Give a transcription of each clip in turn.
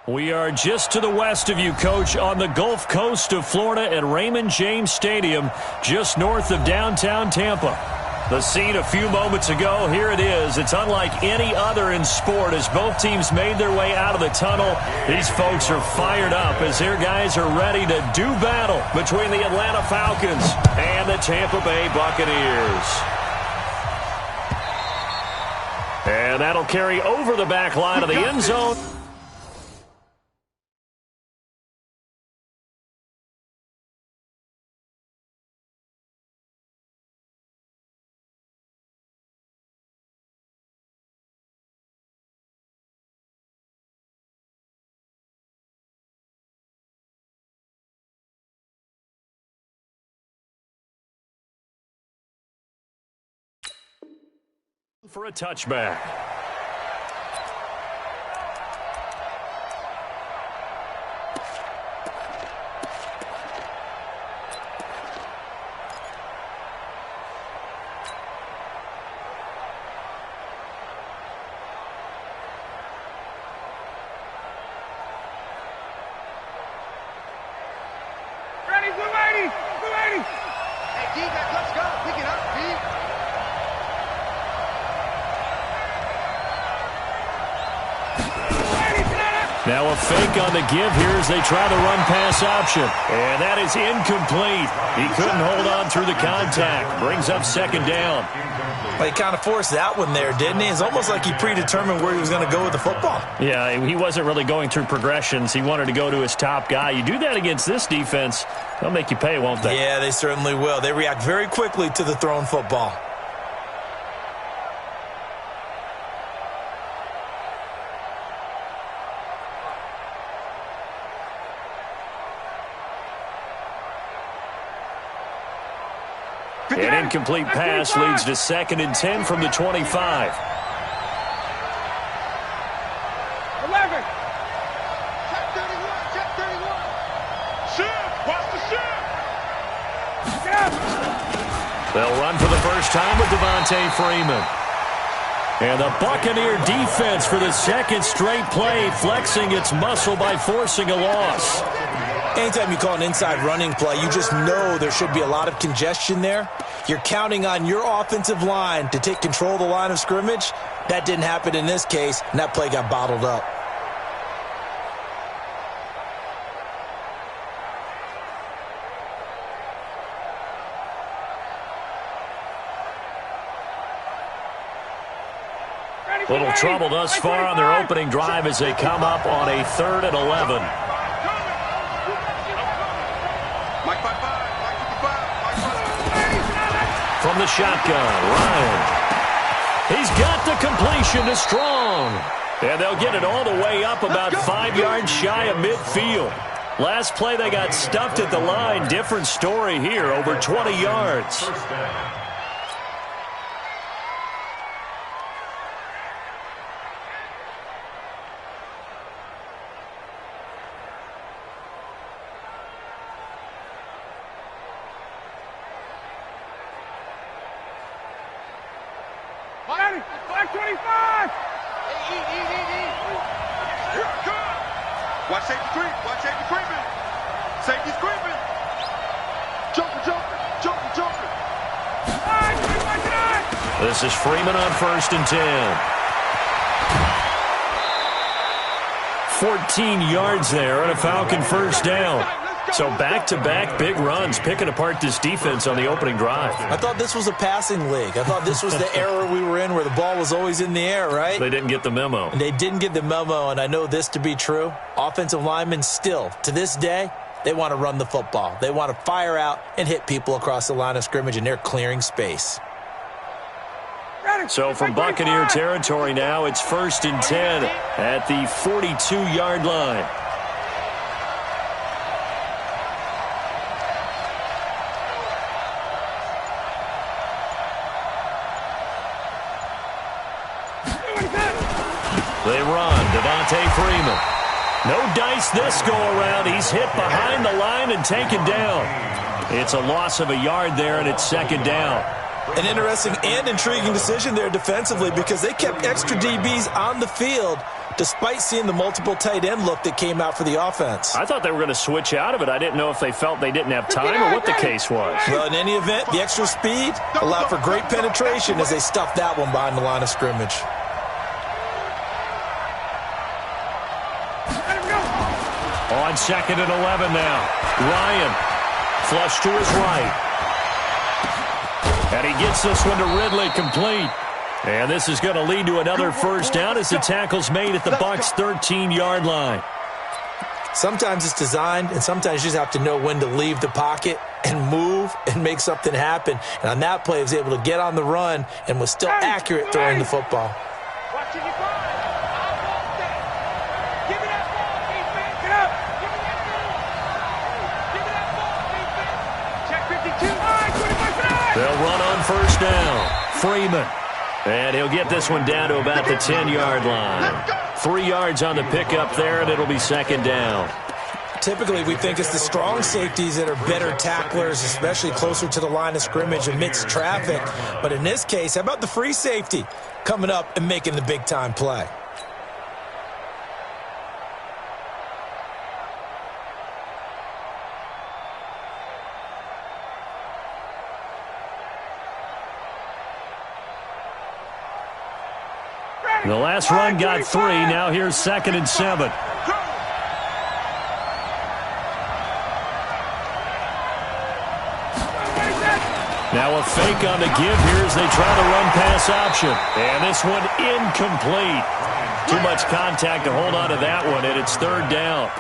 We are just to the west of you, Coach, on the Gulf Coast of Florida at Raymond James Stadium, just north of downtown Tampa. The scene a few moments ago, here it is. It's unlike any other in sport as both teams made their way out of the tunnel. These folks are fired up as their guys are ready to do battle between the Atlanta Falcons and the Tampa Bay Buccaneers. And that'll carry over the back line of the end zone. For a touchback. Ready, 280! 280! Hey, D, let's go. Pick it up, D. Now a fake on the give here as they try the run-pass option. And that is incomplete. He couldn't hold on through the contact. Brings up second down. Well, he kind of forced that one there, didn't he? It's almost like he predetermined where he was going to go with the football. Yeah, he wasn't really going through progressions. He wanted to go to his top guy. You do that against this defense, they'll make you pay, won't they? Yeah, they certainly will. They react very quickly to the thrown football. An incomplete pass leads to 2nd and 10 from the 25. 11. Check 31. Check 31. Shift. Watch the shift. They'll run for the first time with Devontae Freeman. And the Buccaneer defense for the second straight play, flexing its muscle by forcing a loss. Anytime you call an inside running play, you just know there should be a lot of congestion there. You're counting on your offensive line to take control of the line of scrimmage. That didn't happen in this case, and that play got bottled up. Little trouble thus far on their opening drive as they come up on a 3rd and 11. From the shotgun, Ryan. He's got the completion to Strong. And they'll get it all the way up about 5 yards shy of midfield. Last play they got stuffed at the line. Different story here, over 20 yards. Flag 25! Watch safety creep. Watch safety creeping. Safety's creeping. Jumping, jumping, jumping, jumping. This is Freeman on 1st and 10. 14 yards there and a Falcon first down. So back-to-back big runs, picking apart this defense on the opening drive. I thought this was a passing league. I thought this was the era we were in where the ball was always in the air, right? They didn't get the memo. And they didn't get the memo, and I know this to be true. Offensive linemen still, to this day, they want to run the football. They want to fire out and hit people across the line of scrimmage, and they're clearing space. So from Buccaneer territory now, it's 1st and 10 at the 42-yard line. They run. Devontae Freeman. No dice this go-around. He's hit behind the line and taken down. It's a loss of a yard there, and it's 2nd down. An interesting and intriguing decision there defensively because they kept extra DBs on the field despite seeing the multiple tight end look that came out for the offense. I thought they were going to switch out of it. I didn't know if they felt they didn't have time or what the case was. Well, in any event, the extra speed allowed for great penetration as they stuffed that one behind the line of scrimmage. On 2nd and 11 now. Ryan, flush to his right. And he gets this one to Ridley, complete. And this is going to lead to another first down as the tackle's made at the Bucs' 13-yard line. Sometimes it's designed, and sometimes you just have to know when to leave the pocket and move and make something happen. And on that play, he was able to get on the run and was still accurate throwing the football. They'll run on first down. Freeman. And he'll get this one down to about the 10-yard line. 3 yards on the pickup there, and it'll be 2nd down. Typically, we think it's the strong safeties that are better tacklers, especially closer to the line of scrimmage amidst traffic. But in this case, how about the free safety coming up and making the big-time play? The last run got 3. Now here's 2nd and 7. Now a fake on the give here as they try the run-pass option. And this one incomplete. Too much contact to hold on to that one, and it's 3rd down.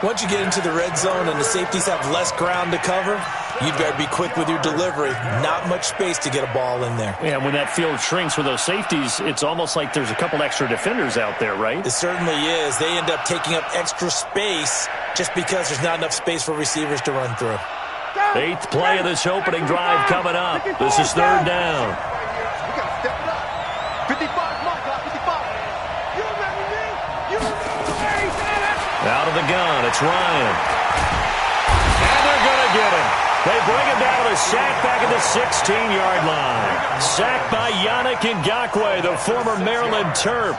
Once you get into the red zone and the safeties have less ground to cover, you'd better be quick with your delivery. Not much space to get a ball in there. Yeah, when that field shrinks with those safeties, it's almost like there's a couple extra defenders out there, right? It certainly is. They end up taking up extra space just because there's not enough space for receivers to run through. 8th play of this opening drive coming up. This is 3rd down. We got to step it up. 55, my God, 55. You remember me? You remember me? Out of the gun, it's Ryan. And they're going to get him. They bring him down to the sack back at the 16-yard line. Sacked by Yannick Ngakoue, the former Maryland Terp.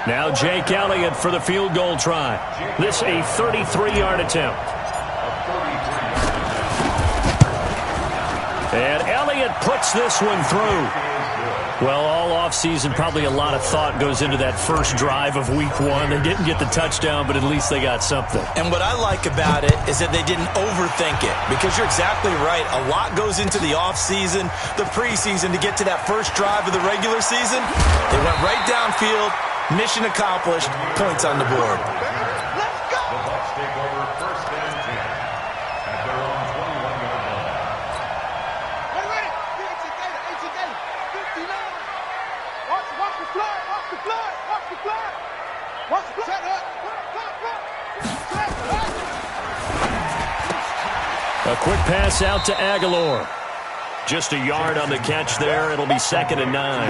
Now Jake Elliott for the field goal try. This a 33-yard attempt. And Elliott puts this one through. Well, all offseason, probably a lot of thought goes into that first drive of week 1. They didn't get the touchdown, but at least they got something. And what I like about it is that they didn't overthink it, because you're exactly right. A lot goes into the offseason, the preseason, to get to that first drive of the regular season. They went right downfield, mission accomplished, points on the board. Let's go! The Bucs take over 1st and 10 at their own 21-yard line. Wait. 59. Watch the flag. Watch the flag. Watch the flag. Watch the flag. Set up. A quick pass out to Aguilar. Just a yard on the catch there. It'll be 2nd and 9.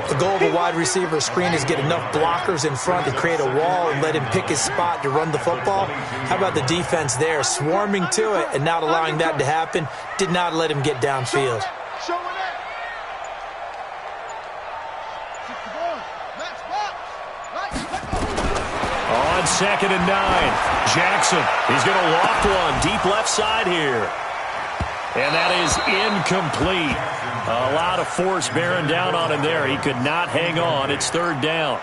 The goal of a wide receiver screen is get enough blockers in front to create a wall and let him pick his spot to run the football. How about the defense there, swarming to it and not allowing that to happen? Did not let him get downfield. On 2nd and 9, Jackson. He's going to walk one deep left side here. And that is incomplete. A lot of force bearing down on him there. He could not hang on. It's 3rd down.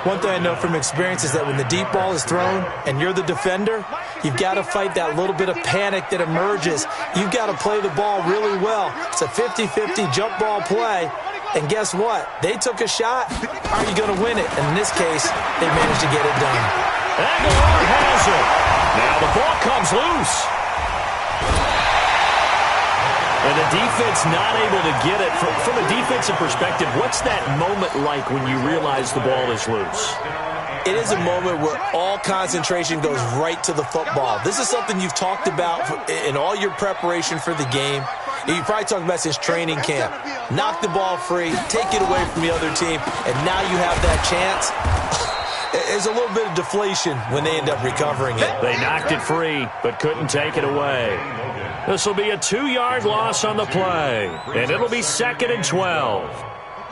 One thing I know from experience is that when the deep ball is thrown and you're the defender, you've got to fight that little bit of panic that emerges. You've got to play the ball really well. It's a 50-50 jump ball play. And guess what? They took a shot. How are you going to win it? And in this case, they managed to get it done. Aguilar has it. Now the ball comes loose. And the defense not able to get it. From a defensive perspective, what's that moment like when you realize the ball is loose? It is a moment where all concentration goes right to the football. This is something you've talked about in all your preparation for the game. You probably talked about since training camp. Knock the ball free, take it away from the other team, and now you have that chance. There's a little bit of deflation when they end up recovering it. They knocked it free, but couldn't take it away. This will be a 2-yard loss on the play, and it'll be 2nd and 12.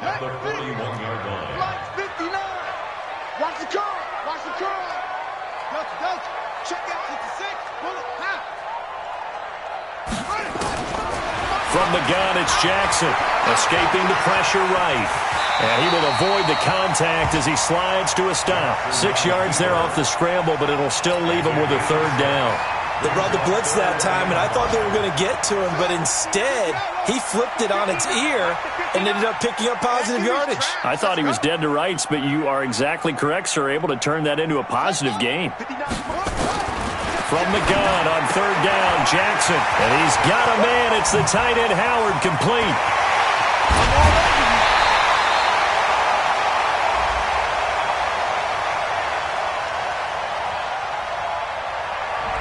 At the 41-yard line. Check out 56. Bullet. Half. From the gun, it's Jackson, escaping the pressure right. And he will avoid the contact as he slides to a stop. 6 yards there off the scramble, but it'll still leave him with a third down. They brought the blitz that time, and I thought they were going to get to him, but instead, he flipped it on its ear and ended up picking up positive yardage. I thought he was dead to rights, but you are exactly correct, sir. Able to turn that into a positive gain. From the gun on third down, Jackson. And he's got a man. It's the tight end, Howard, complete.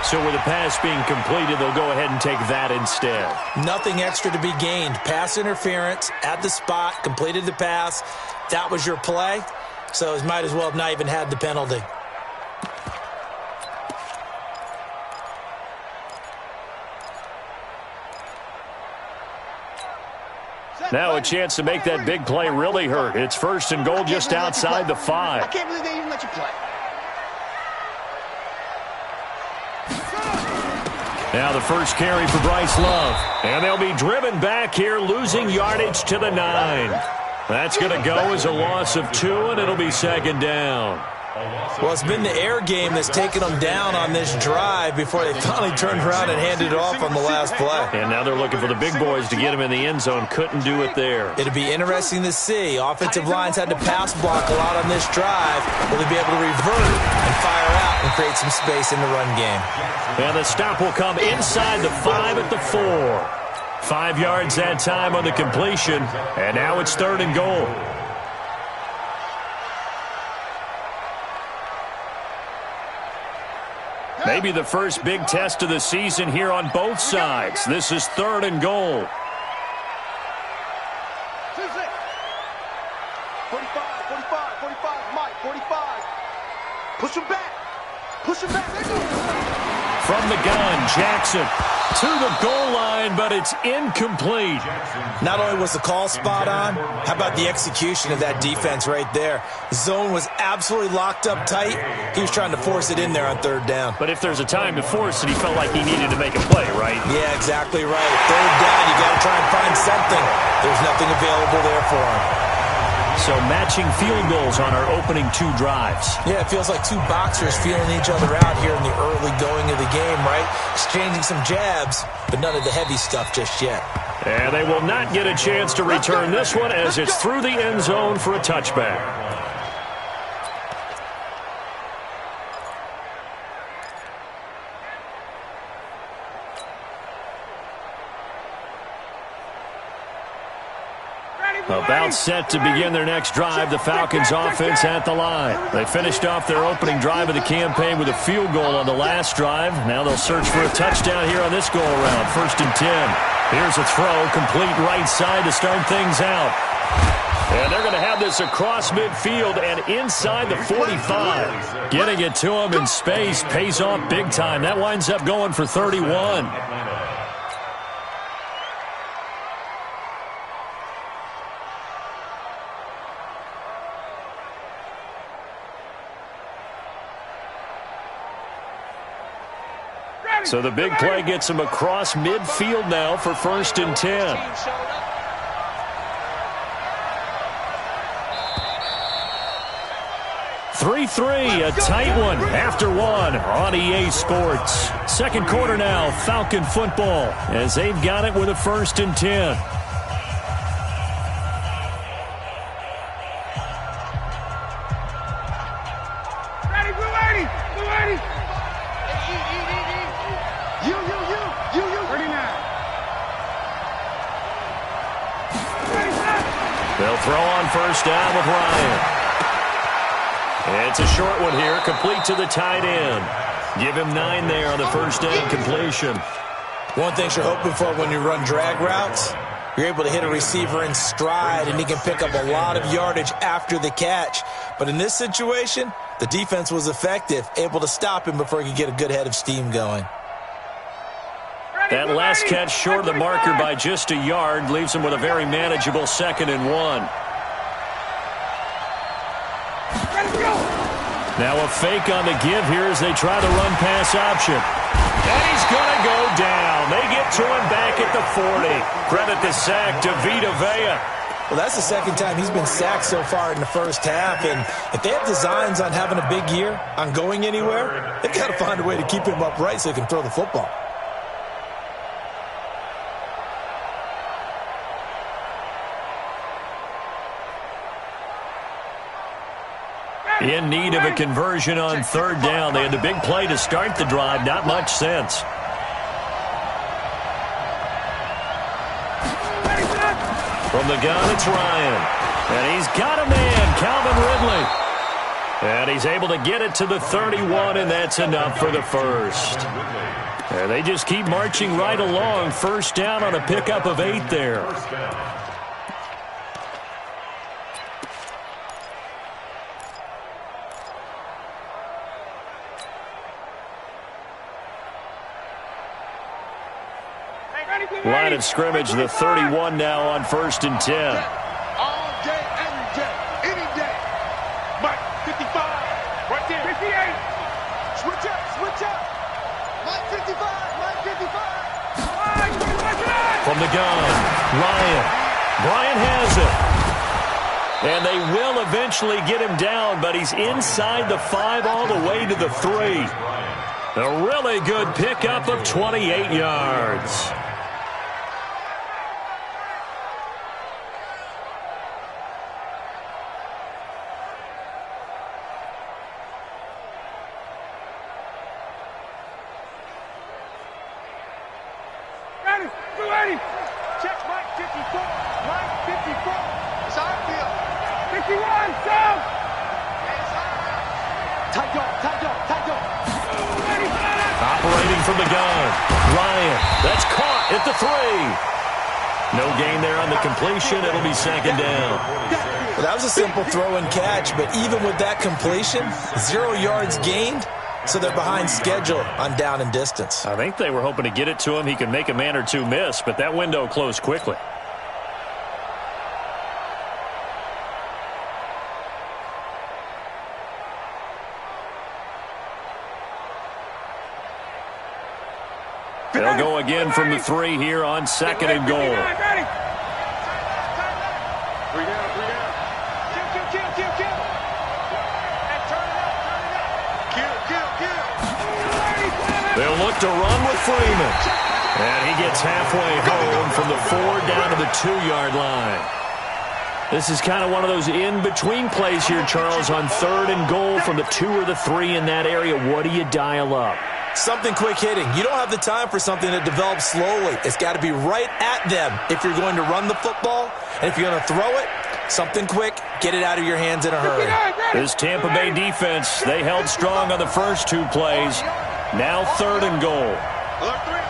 So with the pass being completed, they'll go ahead and take that instead. Nothing extra to be gained. Pass interference at the spot, completed the pass. That was your play, so he might as well have not even had the penalty. Now a chance to make that big play really hurt. It's first and goal just outside the 5. I can't believe they even let you play. Now the first carry for Bryce Love. And they'll be driven back here, losing yardage to the 9. That's going to go as a loss of 2, and it'll be second down. Well, it's been the air game that's taken them down on this drive before they finally turned around and handed it off on the last play. And now they're looking for the big boys to get him in the end zone. Couldn't do it there. It'll be interesting to see. Offensive lines had to pass block a lot on this drive. Will they be able to revert and fire out and create some space in the run game? And the stop will come inside the 5 at the 4. 5 yards that time on the completion. And now it's third and goal. Maybe the first big test of the season here on both sides. This is third and goal. 45, Mike, 45. Push him back. Push him back. From the gun, Jackson to the goal line, but it's incomplete. Not only was the call spot on, how about the execution of that defense right there? The zone was absolutely locked up tight. He was trying to force it in there on third down. But if there's a time to force it, he felt like he needed to make a play, right? Yeah, exactly right. Third down, you got to try and find something. There's nothing available there for him. So matching field goals on our opening 2 drives. Yeah, it feels like 2 boxers feeling each other out here in the early going of the game, right? Exchanging some jabs, but none of the heavy stuff just yet. And they will not get a chance to return this one as it's through the end zone for a touchback. About set to begin their next drive, the Falcons offense at the line. They finished off their opening drive of the campaign with a field goal on the last drive. Now they'll search for a touchdown here on this go-around. First and 10. Here's a throw, complete right side to start things out. And they're going to have this across midfield and inside the 45. Getting it to him in space pays off big time. That winds up going for 31. So the big play gets him across midfield now for first and 10. (3-3), a tight one after 1 on EA Sports. Second quarter now, Falcon football, as they've got it with a first and 10. They'll throw on first down with Ryan. It's a short one here, complete to the tight end. Give him 9 there on the first down completion. One thing you're hoping for when you run drag routes, you're able to hit a receiver in stride, and he can pick up a lot of yardage after the catch. But in this situation, the defense was effective, able to stop him before he could get a good head of steam going. That last catch short of the marker by just a yard leaves him with a very manageable 2nd and 1. Now a fake on the give here as they try the run-pass option. And he's going to go down. They get to him back at the 40. Credit the sack to Vita Vea. Well, that's the second time he's been sacked so far in the first half. And if they have designs on having a big year, on going anywhere, they've got to find a way to keep him upright so he can throw the football. In need of a conversion on third down. They had the big play to start the drive. Not much sense. From the gun, it's Ryan. And he's got a man, Calvin Ridley. And he's able to get it to the 31, and that's enough for the first. And they just keep marching right along. First down on a pickup of 8 there. Line of scrimmage, the 31 now on 1st and 10. All day, every day, any day. Mike, 55, right there. 58. Switch up. Mike, 55, Mike, 55. From the gun, Ryan. Bryant has it. And they will eventually get him down, but he's inside the 5 all the way to the 3. A really good pickup of 28 yards. Check Mike 54. Mike 54. It's our field. 51, down. Tight dog. Operating from the gun. Ryan, that's caught at the 3. No gain there on the completion. It'll be 2nd down. Well, that was a simple throw and catch, but even with that completion, 0 yards gained. So they're behind schedule on down and distance. I think they were hoping to get it to him. He could make a man or two miss, but that window closed quickly. They'll go again from the 3 here on 2nd and goal. 3 down. Kill. And turn it up. Kill. They'll look to run with Freeman. And he gets halfway home from the 4 down to the 2-yard line. This is kind of one of those in-between plays here, Charles, on 3rd and goal from the 2 or the 3 in that area. What do you dial up? Something quick hitting. You don't have the time for something that develops slowly. It's got to be right at them if you're going to run the football. And if you're going to throw it, something quick, get it out of your hands in a hurry. This Tampa Bay defense, they held strong on the first 2 plays. Now 3rd and goal. Alert 3.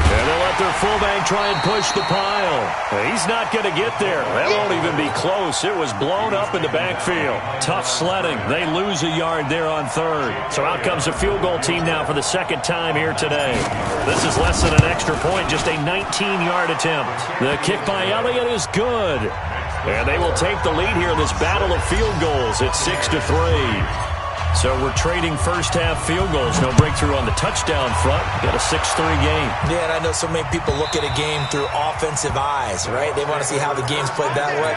And they'll let their fullback try and push the pile. He's not going to get there. That won't even be close. It was blown up in the backfield. Tough sledding. They lose a yard there on 3rd. So out comes a field goal team now for the 2nd time here today. This is less than an extra point, just a 19-yard attempt. The kick by Elliott is good. And they will take the lead here in this battle of field goals. It's 6-3. So we're trading first-half field goals. No breakthrough on the touchdown front. Got a 6-3 game. Yeah, and I know so many people look at a game through offensive eyes, right? They want to see how the game's played that way.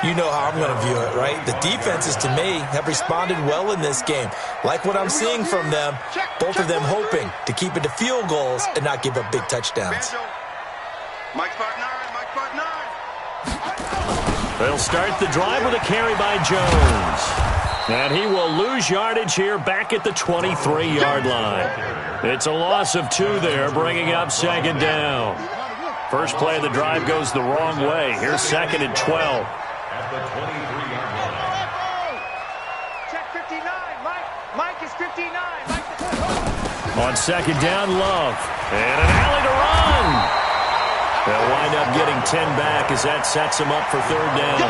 You know how I'm going to view it, right? The defenses, to me, have responded well in this game. Like what I'm seeing from them, both of them hoping to keep it to field goals and not give up big touchdowns. Mike 5'9", They'll start the drive with a carry by Jones. And he will lose yardage here back at the 23-yard line. It's a loss of 2 there, bringing up 2nd down. First play of the drive goes the wrong way. Here's 2nd and 12. At the 23-yard line. Check 59. Mike is 59. On 2nd down, Love. And an alley to run. They'll wind up getting 10 back as that sets them up for 3rd down.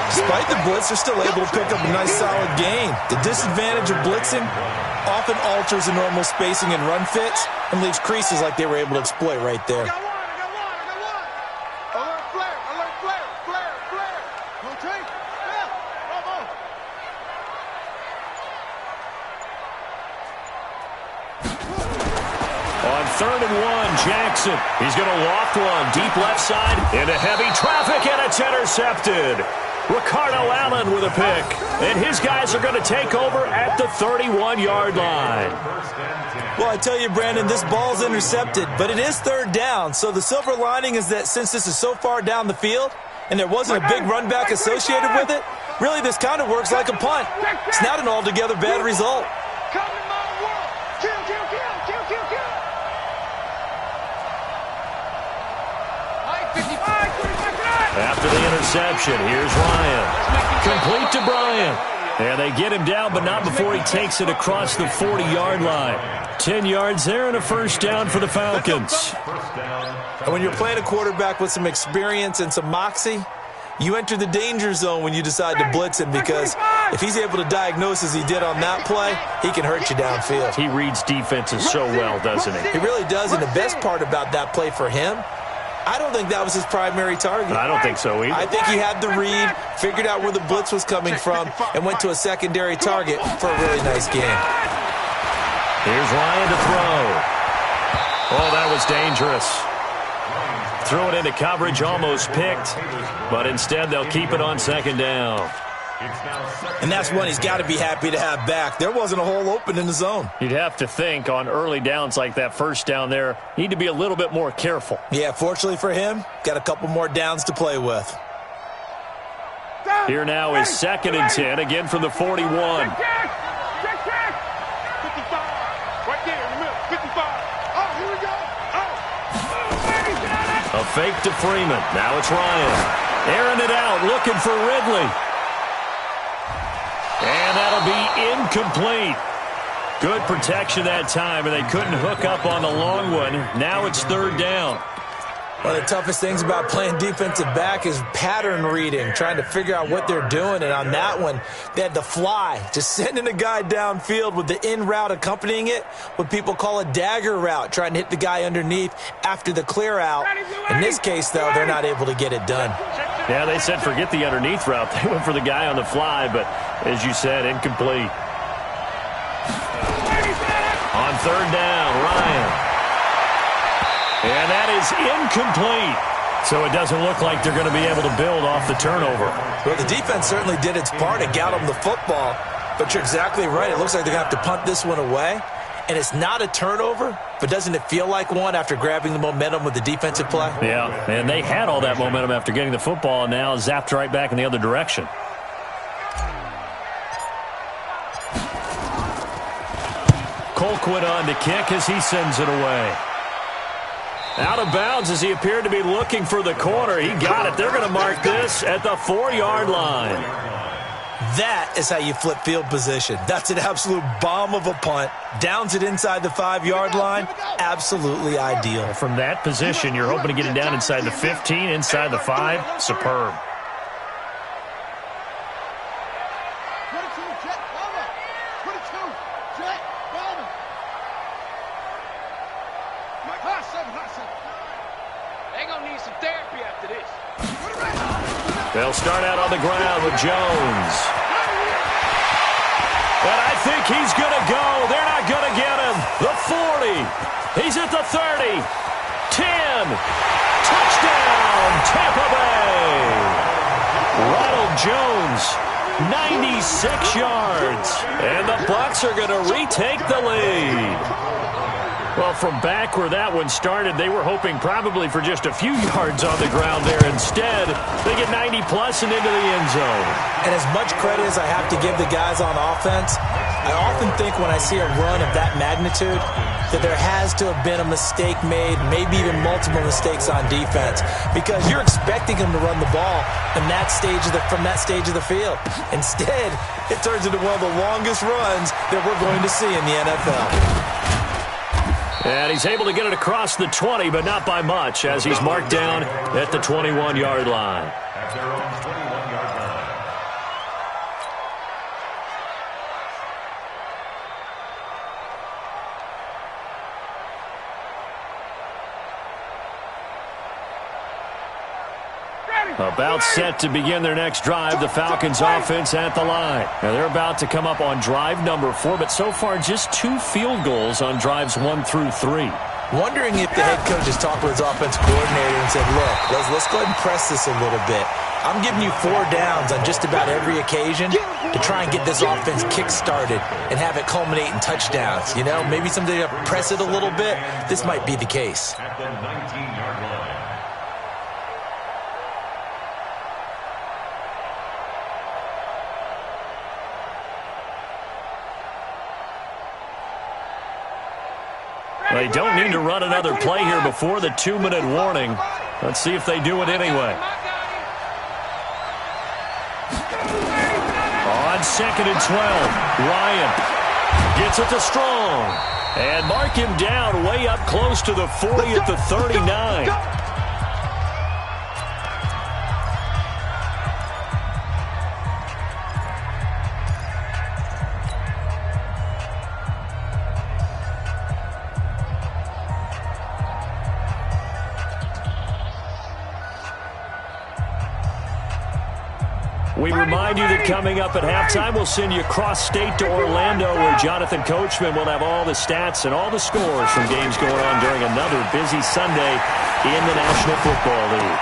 Despite the blitz, they're still able to pick up a nice, solid gain. The disadvantage of blitzing often alters the normal spacing and run fits and leaves creases like they were able to exploit right there. I got one. Alert flare. 3rd and 1. Jackson. He's going to loft one. Deep left side. Into heavy traffic, and it's intercepted. Ricardo Allen with a pick. And his guys are going to take over at the 31-yard line. Well, I tell you, Brandon, this ball's intercepted, but it is 3rd down. So the silver lining is that since this is so far down the field and there wasn't a big run back associated with it, really this kind of works like a punt. It's not an altogether bad result. Come to my world. Kill, kill, kill, kill, kill, kill. 55. After the interception, here's Ryan. Complete to Bryant. And they get him down, but not before he takes it across the 40-yard line. 10 yards there and a 1st down for the Falcons. And when you're playing a quarterback with some experience and some moxie, you enter the danger zone when you decide to blitz him, because if he's able to diagnose as he did on that play, he can hurt you downfield. He reads defenses so well, doesn't he? He really does, and the best part about that play for him, I don't think that was his primary target. I don't think so either. I think he had the read, figured out where the blitz was coming from, and went to a secondary target for a really nice game. Here's Ryan to throw. Oh, that was dangerous. Threw it into coverage, almost picked, but instead they'll keep it on 2nd down. And that's one he's got to be happy to have back. There wasn't a hole open in the zone. You'd have to think on early downs like that 1st down there, need to be a little bit more careful. Yeah, fortunately for him, got a couple more downs to play with. Here now is 2nd and 10, again from the 41. 55. Right there in the middle. 55. Oh, here we go. A fake to Freeman. Now it's Ryan. Airing it out, looking for Ridley. And that'll be incomplete. Good protection that time, and they couldn't hook up on the long one. Now it's 3rd down. One of the toughest things about playing defensive back is pattern reading, trying to figure out what they're doing. And on that one, they had the fly, just sending a guy downfield with the in route accompanying it, what people call a dagger route, trying to hit the guy underneath after the clear out. In this case, though, they're not able to get it done. Yeah, they said forget the underneath route. They went for the guy on the fly, but as you said, incomplete. On 3rd down, Ryan. And that is incomplete. So it doesn't look like they're going to be able to build off the turnover. Well, the defense certainly did its part and got them the football. But you're exactly right. It looks like they're going to have to punt this one away. And it's not a turnover, but doesn't it feel like one after grabbing the momentum with the defensive play? Yeah, and they had all that momentum after getting the football, and now zapped right back in the other direction. Colquitt on to kick as he sends it away. Out of bounds as he appeared to be looking for the corner. He got it. They're going to mark this at the 4-yard line. That is how you flip field position. That's an absolute bomb of a punt. Downs it inside the 5-yard line. Absolutely ideal. From that position, you're hoping to get it down inside the 15, inside the 5. Superb. They'll start out on the ground with Jones. And I think he's going to go. They're not going to get him. The 40. He's at the 30. 10. Touchdown, Tampa Bay. Ronald Jones, 96 yards. And the Bucs are going to retake the lead. Well, from back where that one started, they were hoping probably for just a few yards on the ground there. Instead, they get 90-plus and into the end zone. And as much credit as I have to give the guys on offense, I often think when I see a run of that magnitude that there has to have been a mistake made, maybe even multiple mistakes on defense, because you're expecting them to run the ball from that stage of the field. Instead, it turns into one of the longest runs that we're going to see in the NFL. And he's able to get it across the 20, but not by much, as he's marked down at the 21-yard line. At their own 21-yard line. About set to begin their next drive, the Falcons offense at the line. Now they're about to come up on drive number 4, but so far just 2 field goals on drives 1 through 3. Wondering if the head coach has talked with his offensive coordinator and said, look, let's go ahead and press this a little bit. I'm giving you 4 downs on just about every occasion to try and get this offense kick-started and have it culminate in touchdowns. You know, maybe something to press it a little bit. This might be the case. At the 19-yard line. They don't need to run another play here before the 2-minute warning. Let's see if they do it anyway. On 2nd and 12, Ryan gets it to Strong. And mark him down way up close to the 40 at the 39. We remind you that coming up at halftime, we'll send you cross-state to Orlando, where Jonathan Coachman will have all the stats and all the scores from games going on during another busy Sunday in the National Football League.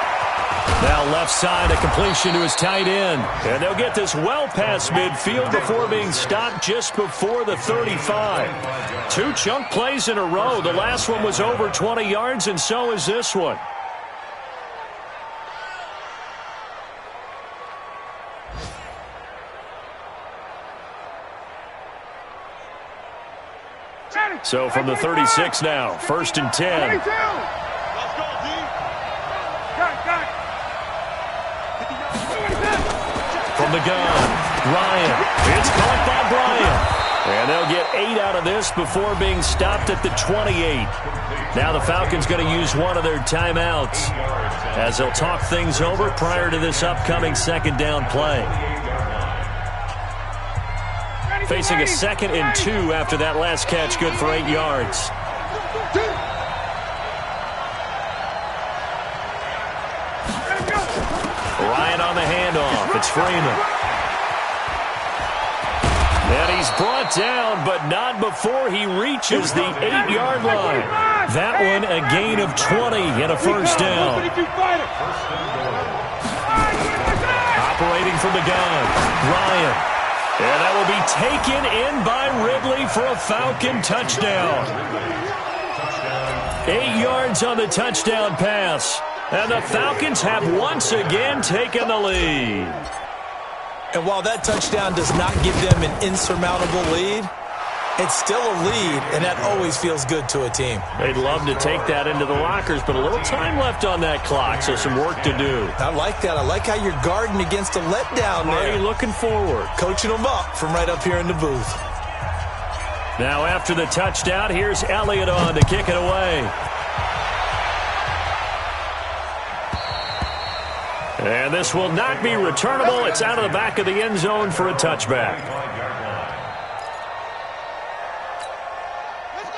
Now left side, a completion to his tight end. And they'll get this well past midfield before being stopped just before the 35. 2 chunk plays in a row. The last one was over 20 yards, and so is this one. So from the 36 now, 1st and 10. Let's go, D. Got it. From the gun, Ryan. It's caught by Bryant. And they'll get 8 out of this before being stopped at the 28. Now the Falcons going to use one of their timeouts as they'll talk things over prior to this upcoming 2nd down play. Facing a 2nd and 2 after that last catch, good for 8 yards. Ryan on the handoff. It's Freeman. And he's brought down, but not before he reaches the 8-yard line. That one a gain of 20 and a 1st down. Operating from the gun, Ryan. And that will be taken in by Ridley for a Falcon touchdown. 8 yards on the touchdown pass. And the Falcons have once again taken the lead. And while that touchdown does not give them an insurmountable lead, it's still a lead, and that always feels good to a team. They'd love to take that into the lockers, but a little time left on that clock, so some work to do. I like that. I like how you're guarding against a letdown there. Already looking forward. Coaching them up from right up here in the booth. Now after the touchdown, here's Elliott on to kick it away. And this will not be returnable. It's out of the back of the end zone for a touchback.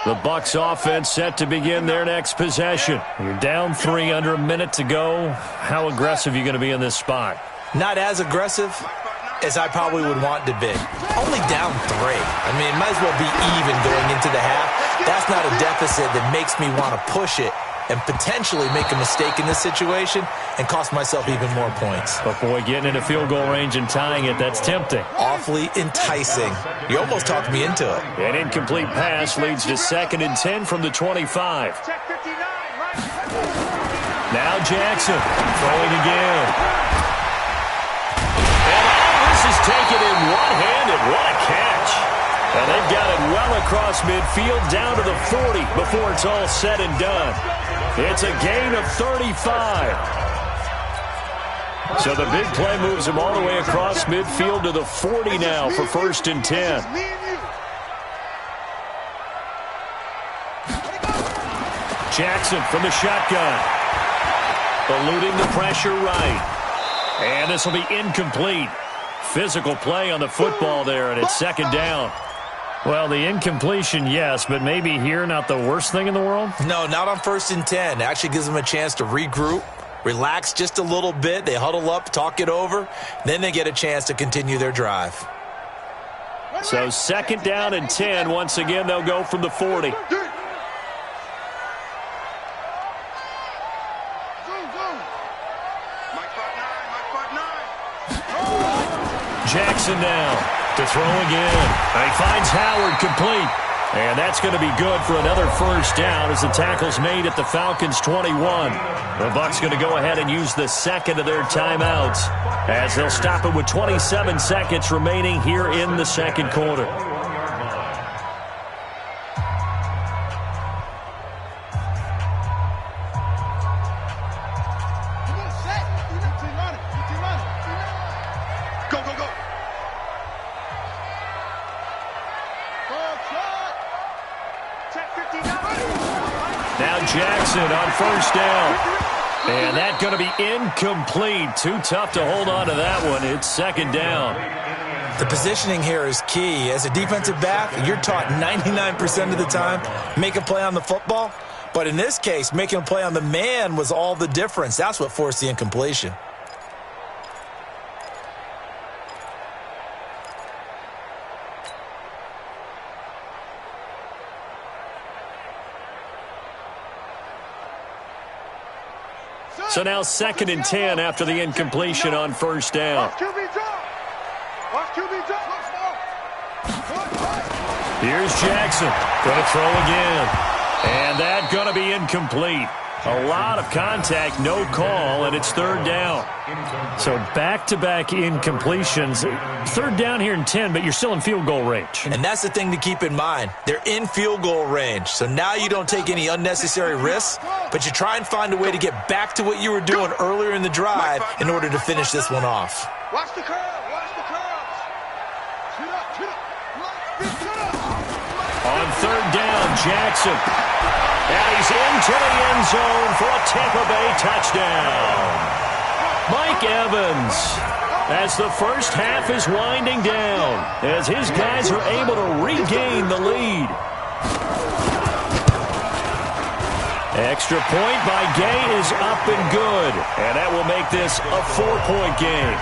The Bucs offense set to begin their next possession. You're down 3 under a minute to go. How aggressive are you going to be in this spot? Not as aggressive as I probably would want to be. Only down 3. I mean, it might as well be even going into the half. That's not a deficit that makes me want to push it and potentially make a mistake in this situation and cost myself even more points. But boy, getting into field goal range and tying it, that's tempting. Awfully enticing. You almost talked me into it. An incomplete pass leads to 2nd and 10 from the 25. Now Jackson throwing again. And this is taken in one-handed. What a catch. And they've got it well across midfield down to the 40 before it's all said and done. It's a gain of 35. So the big play moves him all the way across midfield to the 40 now for 1st and 10. Jackson from the shotgun. Eluding the pressure right. And this will be incomplete. Physical play on the football there, and it's 2nd down. Well, the incompletion, yes, but maybe here not the worst thing in the world? No, not on 1st and 10. It actually gives them a chance to regroup, relax just a little bit. They huddle up, talk it over. Then they get a chance to continue their drive. So 2nd down and 10. Once again, they'll go from the 40. Jackson now to throw again. And he finds Howard complete. And that's going to be good for another first down as the tackle's made at the Falcons' 21. The Bucs going to go ahead and use the second of their timeouts as they'll stop it with 27 seconds remaining here in the second quarter. Now Jackson on first down. And that's going to be incomplete. Too tough to hold on to that one. It's second down. The positioning here is key. As a defensive back, you're taught 99% of the time, make a play on the football. But in this case, making a play on the man was all the difference. That's what forced the incompletion. So now 2nd and 10 after the incompletion on first down. Here's Jackson. Going to throw again. And that's going to be incomplete. A lot of contact, no call, and it's third down. So back-to-back incompletions. Third down here in 10, but you're still in field goal range. And that's the thing to keep in mind. They're in field goal range. So now you don't take any unnecessary risks, but you try and find a way to get back to what you were doing earlier in the drive in order to finish this one off. Watch the curve. Watch the curves. Shoot up. On third down, Jackson. And he's into the end zone for a Tampa Bay touchdown. Mike Evans, as the first half is winding down, as his guys are able to regain the lead. Extra point by Gay is up and good, and that will make this a 4-point game.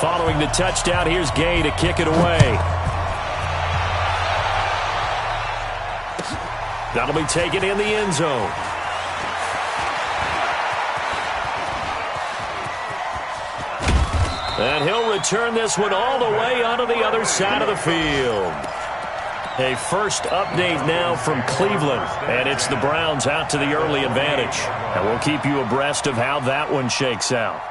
Following the touchdown, here's Gay to kick it away. That'll be taken in the end zone. And he'll return this one all the way onto the other side of the field. A first update now from Cleveland, and it's the Browns out to the early advantage. And we'll keep you abreast of how that one shakes out.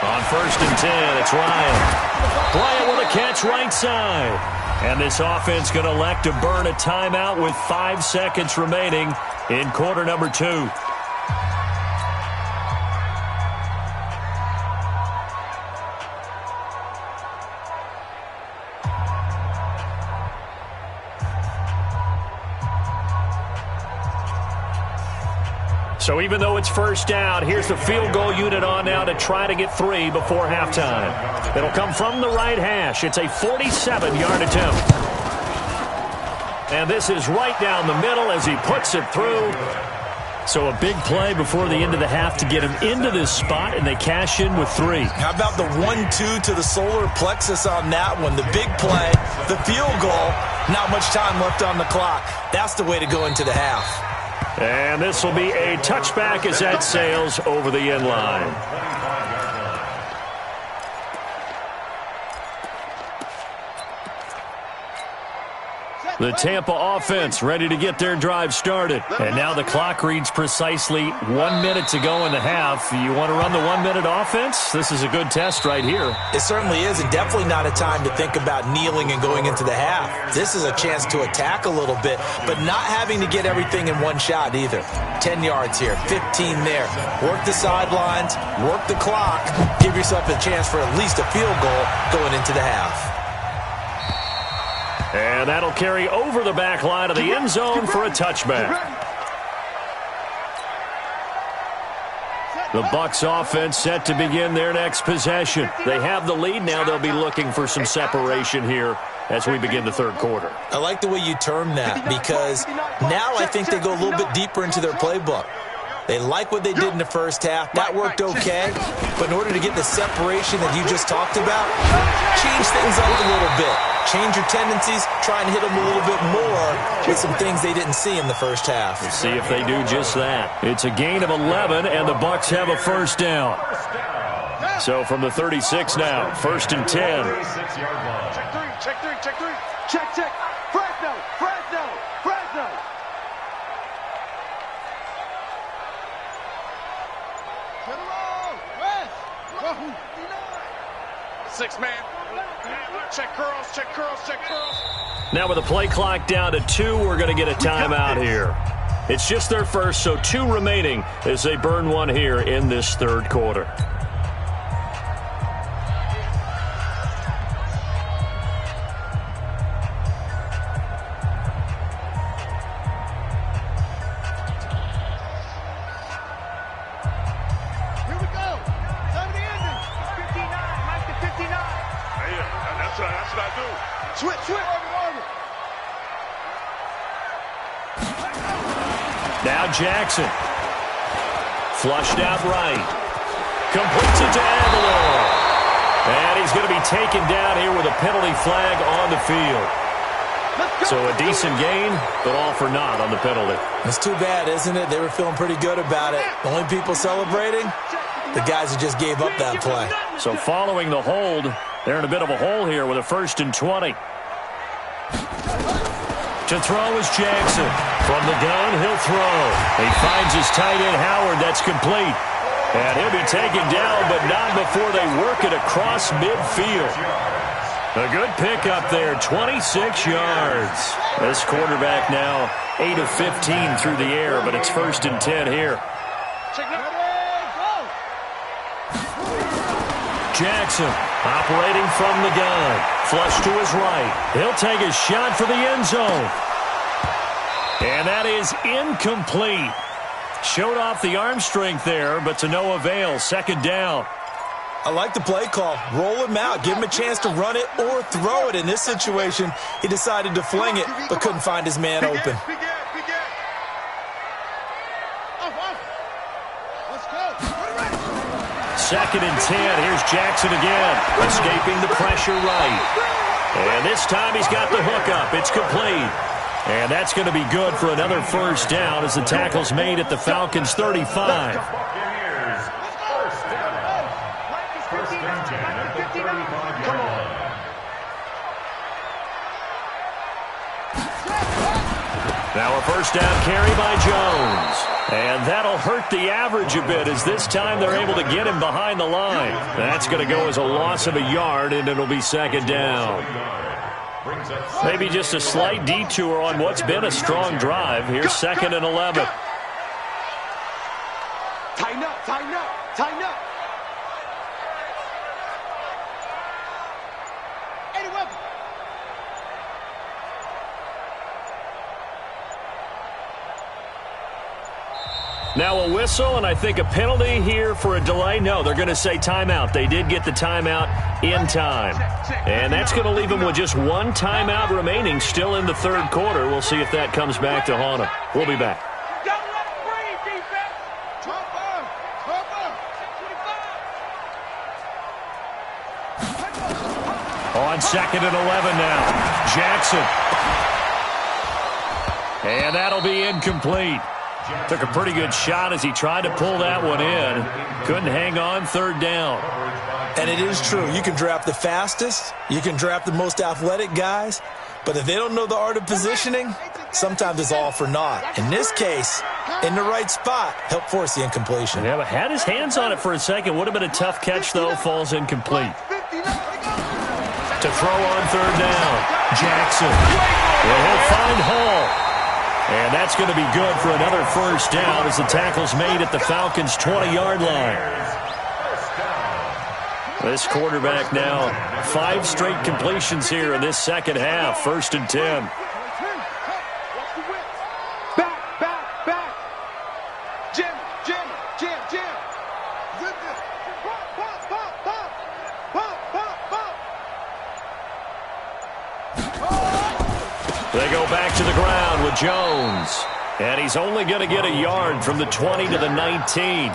On first and 10, it's Ryan. Bryant with a catch right side. And this offense going to elect to burn a timeout with 5 seconds remaining in quarter number 2. So even though it's first down, here's the field goal unit on now to try to get 3 before halftime. It'll come from the right hash. It's a 47-yard attempt. And this is right down the middle as he puts it through. So a big play before the end of the half to get him into this spot, and they cash in with 3. How about the 1-2 to the solar plexus on that one? The big play, the field goal, not much time left on the clock. That's the way to go into the half. And this will be a touchback as that sails over the end line. The Tampa offense ready to get their drive started. And now the clock reads precisely 1 minute to go in the half. You want to run the 1-minute offense? This is a good test right here. It certainly is, and definitely not a time to think about kneeling and going into the half. This is a chance to attack a little bit, but not having to get everything in one shot either. 10 yards here, 15 there. Work the sidelines, work the clock, give yourself a chance for at least a field goal going into the half. And that'll carry over the back line of the end zone for a touchback. The Bucs offense set to begin their next possession. They have the lead. Now they'll be looking for some separation here as we begin the third quarter. I like the way you term that because now I think they go a little bit deeper into their playbook. They like what they did in the first half. That worked okay. But in order to get the separation that you just talked about, change things up a little bit. Change your tendencies, try and hit them a little bit more with some things they didn't see in the first half. Let's see if they do just that. It's a gain of 11, and the Bucs have a first down. So from the 36 now, 1st and 10. Check three, check three, check three. Check, check. Fresno, Fresno, Fresno. Six man. Check curls, check curls, check curls. Now with the play clock down to 2, we're going to get a timeout here. It's just their first, so 2 remaining as they burn one here in this third quarter. Now Jackson. Flushed out right. Completes it to Aguilar. And he's going to be taken down here with a penalty flag on the field. So a decent gain, but all for naught on the penalty. It's too bad, isn't it? They were feeling pretty good about it. The only people celebrating, the guys who just gave up that play. So following the hold, they're in a bit of a hole here with a 1st and 20. To throw is Jackson. From the gun, he'll throw. He finds his tight end, Howard. That's complete. And he'll be taken down, but not before they work it across midfield. A good pickup there, 26 yards. This quarterback now 8 of 15 through the air, but it's 1st and 10 here. Jackson operating from the gun. Flush to his right. He'll take a shot for the end zone. And that is incomplete. Showed off the arm strength there, but to no avail. 2nd down. I like the play call. Roll him out. Give him a chance to run it or throw it. In this situation, he decided to fling it, but couldn't find his man open. Let's go. 2nd and 10. Here's Jackson again. Escaping the pressure right. And this time he's got the hook up. It's complete. And that's going to be good for another 1st down as the tackle's made at the Falcons' 35. Now a 1st down carry by Jones. And that'll hurt the average a bit as this time they're able to get him behind the line. That's going to go as a loss of a yard, and it'll be 2nd down. Maybe just a slight detour on what's been a strong drive. Here's 2nd and 11. Tighten up, tighten up, tighten up. Any weapon. Now a whistle, and I think a penalty here for a delay. No, they're going to say timeout. They did get the timeout in time. And that's going to leave them with just 1 timeout remaining still in the third quarter. We'll see if that comes back to haunt them. We'll be back. Don't let it breathe, defense. On 2nd and 11 now. Jackson. And that'll be incomplete. Took a pretty good shot as he tried to pull that one in. Couldn't hang on. 3rd down. And it is true. You can draft the fastest. You can draft the most athletic guys. But if they don't know the art of positioning, sometimes it's all for naught. In this case, in the right spot, helped force the incompletion. Yeah, but had his hands on it for a second. Would have been a tough catch, though. Falls incomplete. To throw on 3rd down. Jackson. Well, he'll find Hall. And that's going to be good for another 1st down as the tackle's made at the Falcons' 20-yard line. This quarterback now 5 straight completions here in this 2nd half. 1st and 10. Back, back, back. Jim, Jim, Jim, Jim. Pop, pop, pop, pop, pop, pop, pop. They go back to the ground with Jones. And he's only going to get a yard from the 20 to the 19.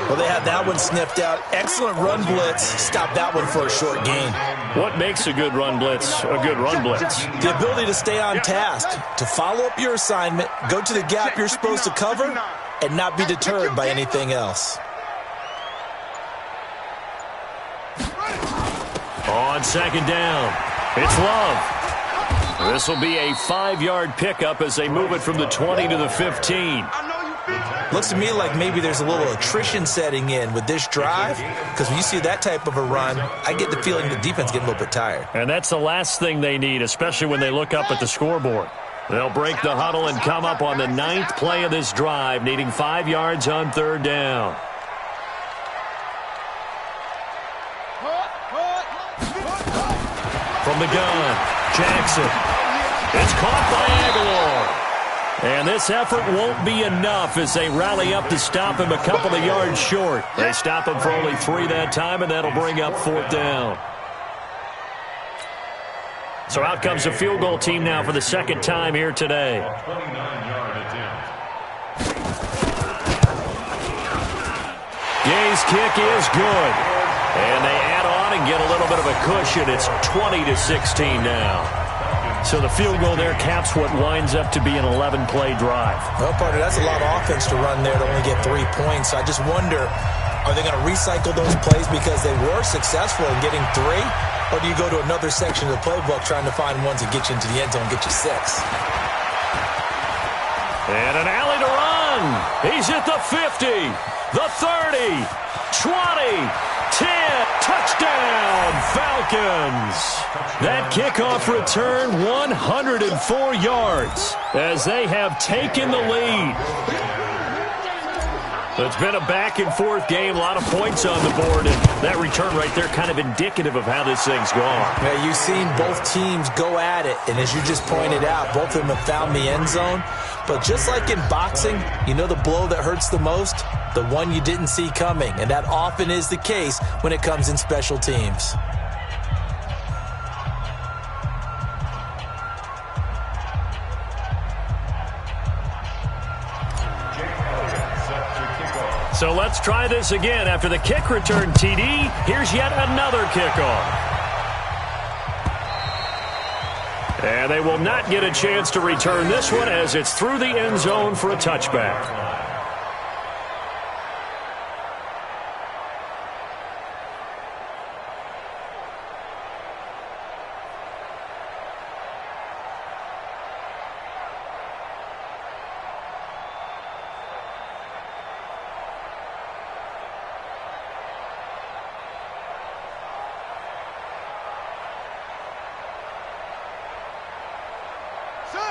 Well, they had that one sniffed out. Excellent run blitz. Stop that one for a short gain. What makes a good run blitz a good run blitz? The ability to stay on task, to follow up your assignment, go to the gap you're supposed to cover, and not be deterred by anything else. On second down, it's Love. This will be a 5-yard pickup as they move it from the 20 to the 15. Looks to me like maybe there's a little attrition setting in with this drive, because when you see that type of a run, I get the feeling the defense getting a little bit tired. And that's the last thing they need, especially when they look up at the scoreboard. They'll break the huddle and come up on the 9th play of this drive, needing 5 yards on third down. From the gun, Jackson. It's caught by Aguilar. And this effort won't be enough as they rally up to stop him a couple of yards short. They stop him for only 3 that time, and that'll bring up 4th down. So out comes the field goal team now for the second time here today. 29-yard attempt. Gay's kick is good. And they add on and get a little bit of a cushion. It's 20-16 now. So the field goal there caps what winds up to be an 11-play drive. Well, partner, that's a lot of offense to run there to only get 3 points. I just wonder, are they going to recycle those plays because they were successful in getting 3? Or do you go to another section of the playbook trying to find ones that get you into the end zone and get you 6? And an alley to run. He's at the 50, the 30, 20, 10, touchdown, Falcons. That kickoff return, 104 yards as they have taken the lead. It's been a back-and-forth game, a lot of points on the board, and that return right there kind of indicative of how this thing's gone. Yeah, you've seen both teams go at it, and as you just pointed out, both of them have found the end zone. But just like in boxing, you know the blow that hurts the most? The one you didn't see coming, and that often is the case when it comes in special teams. So let's try this again. After the kick return TD, here's yet another kickoff. And they will not get a chance to return this one as it's through the end zone for a touchback.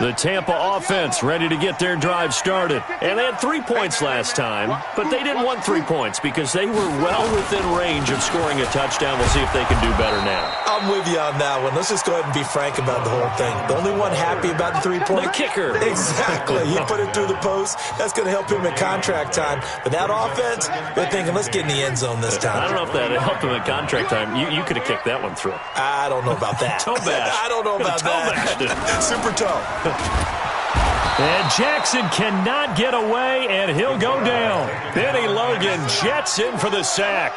The Tampa offense ready to get their drive started. And they had 3 points last time, but they didn't want 3 points because they were well within range of scoring a touchdown. We'll see if they can do better now. I'm with you on that one. Let's just go ahead and be frank about the whole thing. The only one happy about the 3-point? The kicker. Exactly. He put it through the post. That's going to help him in contract time. But that offense, they're thinking, let's get in the end zone this time. I don't know if that helped him in contract time. You could have kicked that one through. I don't know about that. Toe bash. I don't know about that. Super toe. And Jackson cannot get away, and he'll go down. Benny Logan jets in for the sack.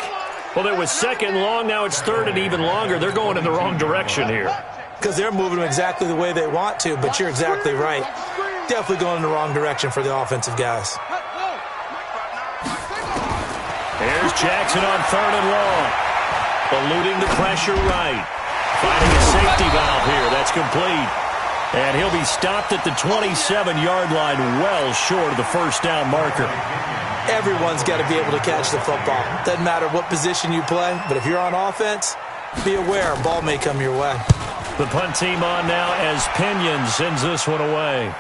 Well, it was second long. Now it's third and even longer. They're going in the wrong direction here. Because they're moving them exactly the way they want to, but you're exactly right. Definitely going in the wrong direction for the offensive guys. Here's Jackson on third and long. Eluding the pressure right. Finding a safety valve here. That's complete. And he'll be stopped at the 27-yard line, well short of the first down marker. Everyone's got to be able to catch the football. Doesn't matter what position you play, but if you're on offense, be aware a ball may come your way. The punt team on now as Pinion sends this one away.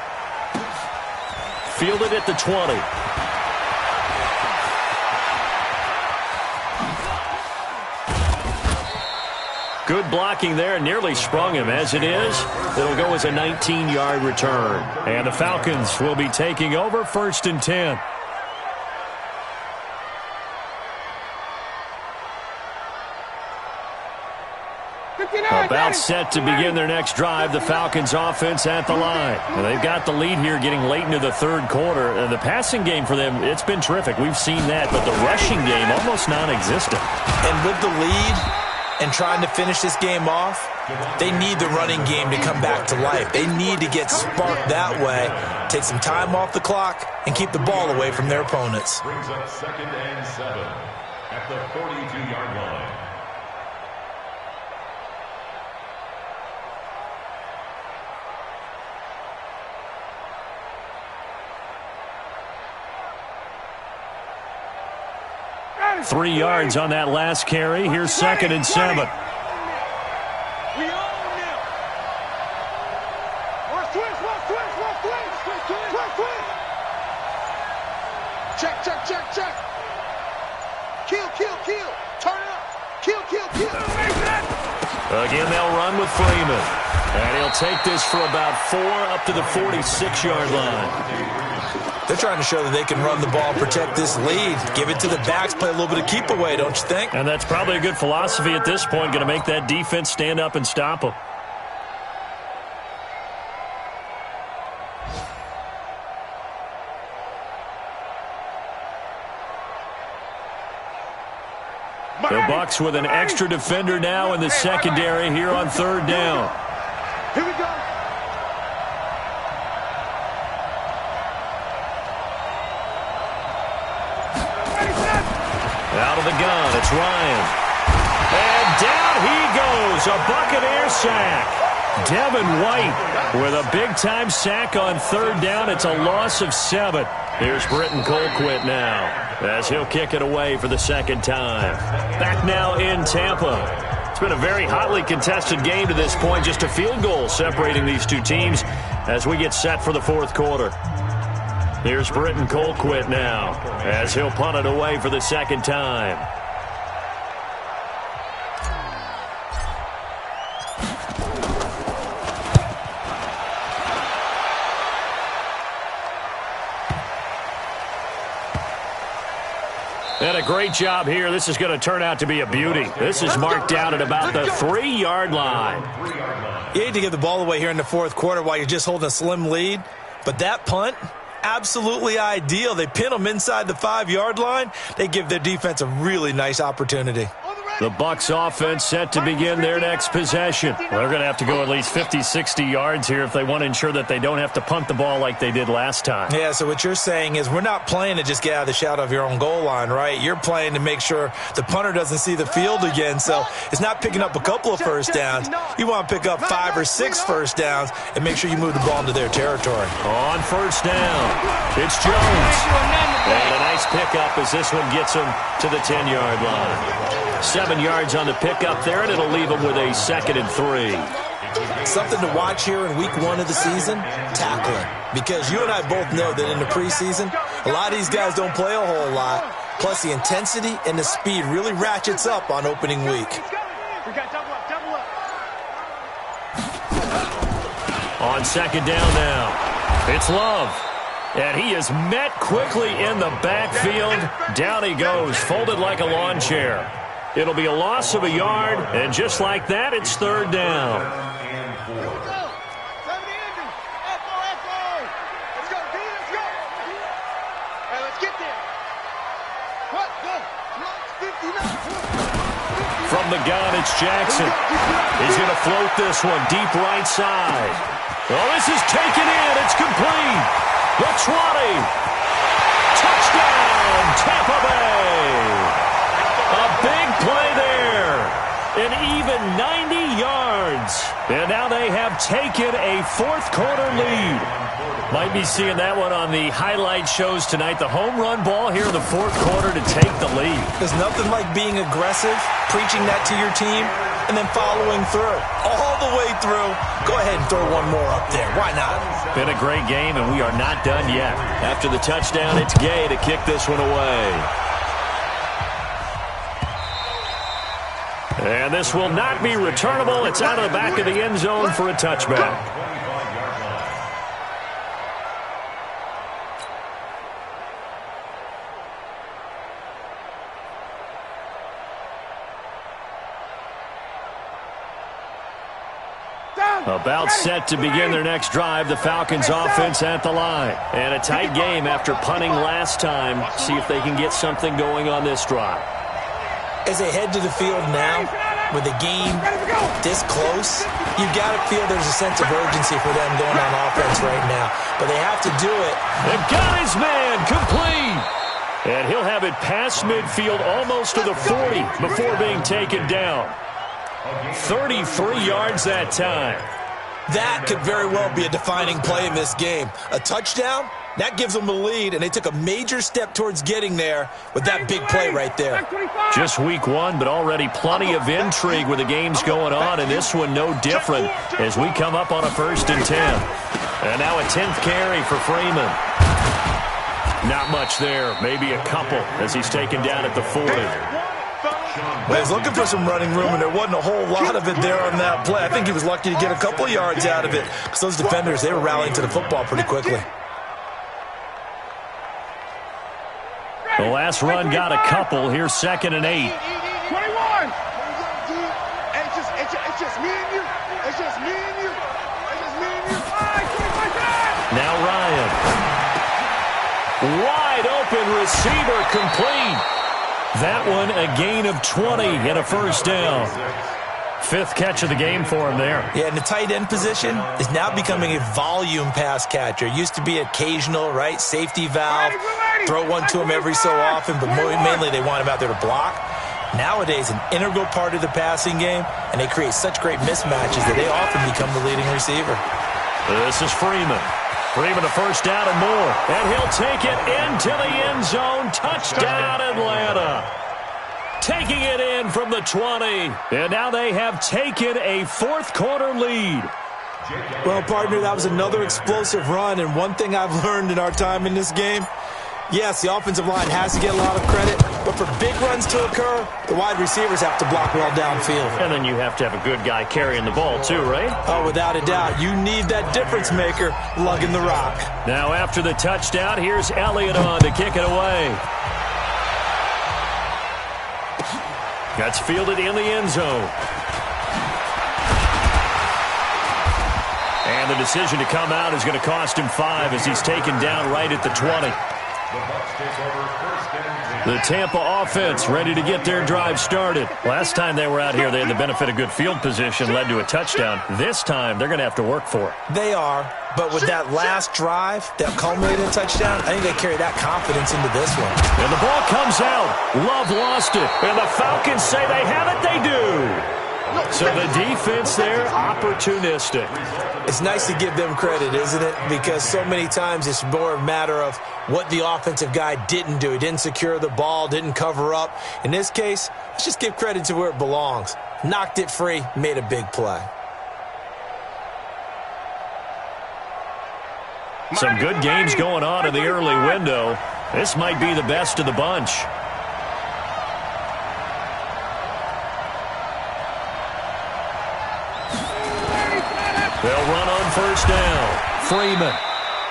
Fielded at the 20. Good blocking there, nearly sprung him. As it is, it'll go as a 19-yard return. And the Falcons will be taking over 1st and 10. About set to begin their next drive, the Falcons offense at the line. And they've got the lead here getting late into the third quarter. And the passing game for them, it's been terrific. We've seen that, but the rushing game almost non-existent. And with the lead and trying to finish this game off, they need the running game to come back to life. They need to get sparked that way, take some time off the clock, and keep the ball away from their opponents. Brings up 2nd and 7 at the 42-yard line. – 3 yards on that last carry. Here's 2nd and 7. We own them. Twist. Check. Kill. Turn it up. Kill. Again, they'll run with Freeman. And he'll take this for about 4 up to the 46-yard line. They're trying to show that they can run the ball and protect this lead. Give it to the backs, play a little bit of keep away, don't you think? And that's probably a good philosophy at this point, going to make that defense stand up and stop them. The Bucs with an extra defender now in the secondary here on 3rd down. Here we go. Out of the gun, it's Ryan. And down he goes, a Buccaneer sack. Devin White with a big-time sack on 3rd down. It's a loss of 7. Here's Britton Colquitt now, as he'll kick it away for the 2nd time. Back now in Tampa. It's been a very hotly contested game to this point. Just a field goal separating these two teams as we get set for the 4th quarter. Here's Britton Colquitt now, as he'll punt it away for the 2nd time. And a great job here. This is going to turn out to be a beauty. This is marked down at about the 3-yard line. You hate to give the ball away here in the 4th quarter while you're just holding a slim lead, but that punt, absolutely ideal. They pin them inside the 5-yard line. They give their defense a really nice opportunity. The Bucs offense set to begin their next possession. They're going to have to go at least 50, 60 yards here if they want to ensure that they don't have to punt the ball like they did last time. Yeah, so what you're saying is we're not playing to just get out of the shadow of your own goal line, right? You're playing to make sure the punter doesn't see the field again. So it's not picking up a couple of first downs. You want to pick up 5 or 6 first downs and make sure you move the ball into their territory. On 1st down, it's Jones. And a nice pickup as this one gets him to the 10-yard line. 7 yards on the pickup there, and it'll leave them with a 2nd and 3. Something to watch here in week 1 of the season, tackling. Because you and I both know that in the preseason, a lot of these guys don't play a whole lot. Plus, the intensity and the speed really ratchets up on opening week. On 2nd down now, it's Love. And he is met quickly in the backfield. Down he goes, folded like a lawn chair. It'll be a loss of a yard, and just like that, it's 3rd down. From the gun, it's Jackson. He's going to float this one deep right side. Oh, this is taken in. It's complete. The 20. Touchdown, Tampa Bay. A big play there. An even 90 yards. And now they have taken a 4th quarter lead. Might be seeing that one on the highlight shows tonight. The home run ball here in the 4th quarter to take the lead. There's nothing like being aggressive, preaching that to your team, and then following through. All the way through. Go ahead and throw one more up there. Why not? Been a great game, and we are not done yet. After the touchdown, it's Gay to kick this one away. And this will not be returnable. It's out of the back of the end zone for a touchback. About set to begin their next drive, the Falcons offense at the line. And a tight game after punting last time. See if they can get something going on this drive. As they head to the field now, with the game this close, you got to feel there's a sense of urgency for them going on offense right now. But they have to do it. They've got his man complete. And he'll have it past midfield almost to the 40 before being taken down. 33 yards that time. That could very well be a defining play in this game. A touchdown, that gives them a lead, and they took a major step towards getting there with that big play right there. Just week one, but already plenty of intrigue with the games going on, and this one no different as we come up on a 1st and 10. And now a 10th carry for Freeman. Not much there, maybe a couple as he's taken down at the 40. Well, he's looking for some running room, and there wasn't a whole lot of it there on that play. I think he was lucky to get a couple yards out of it because those defenders, they were rallying to the football pretty quickly. The last run got a couple. Here's 2nd and 8. 21. It's just me and you. It's just me and you. It's just me and you. Now Ryan. Wide open receiver complete. That one a gain of 20 and a 1st down. 5th catch of the game for him there. Yeah, and the tight end position is now becoming a volume pass catcher. Used to be occasional, right? Safety valve. Throw one to him every so often, but mainly they want him out there to block. Nowadays, an integral part of the passing game, and they create such great mismatches that they often become the leading receiver. This is Freeman. Freeman a 1st down and more. And he'll take it into the end zone. Touchdown, Atlanta. Taking it in from the 20. And now they have taken a 4th quarter lead. Well, partner, that was another explosive run, and one thing I've learned in our time in this game, yes, the offensive line has to get a lot of credit, but for big runs to occur, the wide receivers have to block well downfield. And then you have to have a good guy carrying the ball too, right? Oh, without a doubt. You need that difference maker lugging the rock. Now after the touchdown, here's Elliott on to kick it away. That's fielded in the end zone. And the decision to come out is going to cost him 5 as he's taken down right at the 20. The Tampa offense ready to get their drive started. Last time they were out here, they had the benefit of good field position, led to a touchdown. This time, they're going to have to work for it. They are, but with that last drive that culminated in a touchdown, I think they carry that confidence into this one. And the ball comes out. Love lost it. And the Falcons say they have it. They do. So the defense there, opportunistic. It's nice to give them credit, isn't it? Because so many times it's more a matter of what the offensive guy didn't do. He didn't secure the ball, didn't cover up. In this case, let's just give credit to where it belongs. Knocked it free, made a big play. Some good games going on in the early window. This might be the best of the bunch. They'll run on 1st down. Freeman.